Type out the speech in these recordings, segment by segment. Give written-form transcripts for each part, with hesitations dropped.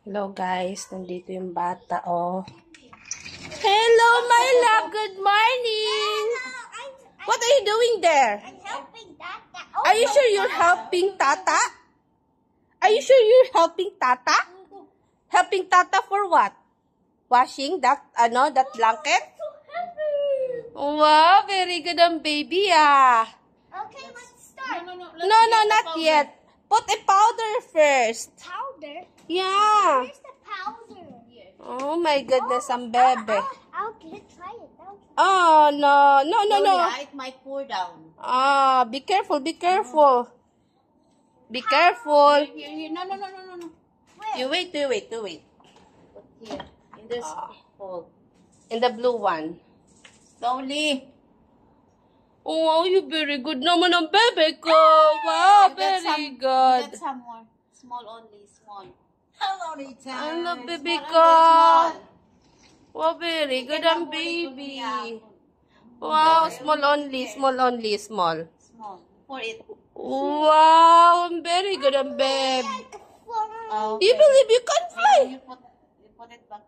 Hello guys, nandito yung bata, oh. Hello my love, good morning! What are you doing there? I'm helping Tata. Are you sure you're helping Tata? Are you sure you're helping Tata? Helping Tata for what? Washing that, that blanket? Wow, very good ang baby, ah. Okay, let's start. No, not yet. Put a powder first. Powder? Yeah. Where's the powder? Oh my goodness, ang bebe. I'll try it. Oh, no. Yeah, it might pour down. Ah, be careful, be careful. Be careful. Here. No. You wait. Put here. In this hole. In the blue one. Slowly. Oh, wow, you very good naman ang bebe ko. Wow, very good. Get some more. Small only, small. Hello, Rita. I love baby Small ko. only, small. Wow, very good ang baby. Wow, small only. Small. Pour it. Wow, very good ang bebe. Okay. You believe you can fly? You put it back.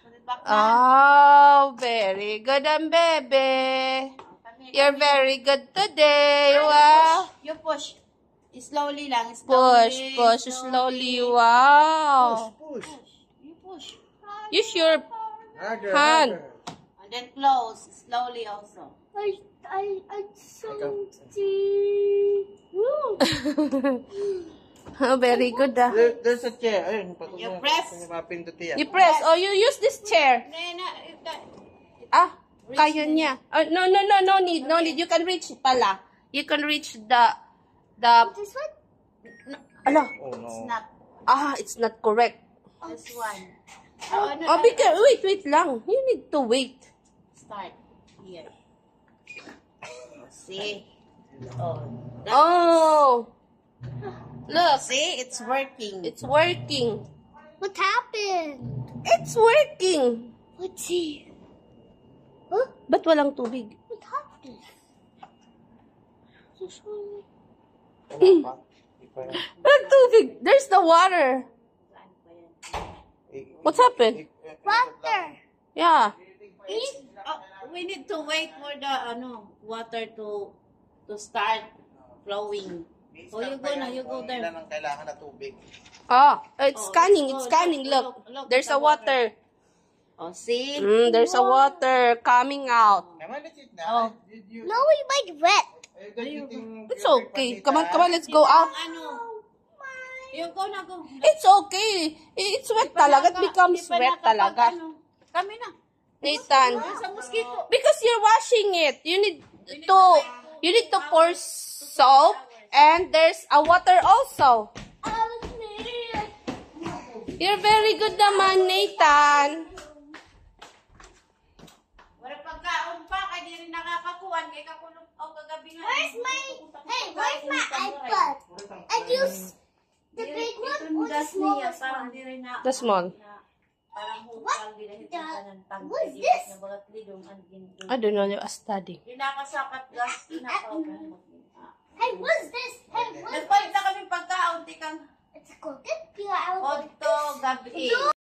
Put it back now. Oh, very good ang bebe. You're very good today. Wow. You push. Slowly lang. Push slowly. Wow. Push. You push. Use your Harder, hand. harder. And then close. Slowly also. I so Oh, very good. Ah. There's a chair. Ayun, You press. mapindot yan. You press. Oh, you use this chair. Ah, kaya niya. No need. You can reach pala. You can reach the. This one? Ano? Oh no. It's not It's not correct. this one. Oh, wait lang. You need to wait. Start here. See? Oh. Oh. Look, See? It's working. it's working. What happened? It's working. Let's see. Huh? Ba't walang tubig? What happened? This one. Wala pa. Di pa yan. Walang tubig. There's the water. What's happened? Water. Yeah. We need to wait for the water to start flowing. Oh, you go there. Ilan ang kailangan na tubig. Oh, it's scanning. It's oh, scanning. look, Look, there's a water. Oh, see? There's a water coming out. Naman, legit na. Oh. Did you... No, we might wet. It's okay. Come on, let's go out. You go na, go. It's okay. It's wet talaga. It becomes wet talaga. Kami na. Nathan, Sa mosquito. because you're washing it, you need to pour soap and there's a water also. You're very good naman, Nathan. Wala pagkaon pa, kaya di rin nakakakuhan. Kaya kakulong o kagabi nga. Where's my iPad? And use the big one or the small one? Parang di rin na. The small. Parang hukal, ginahit ng tangke. What's this? Nabagat lidong ang ginto. I don't know, you're studying. Pinakasakat gas, pinakaw. Hey, what's this? Hey, what's Nagpalit na kami pagkaon, tikang It's a cookie. Yeah, I will Otto gabi. No!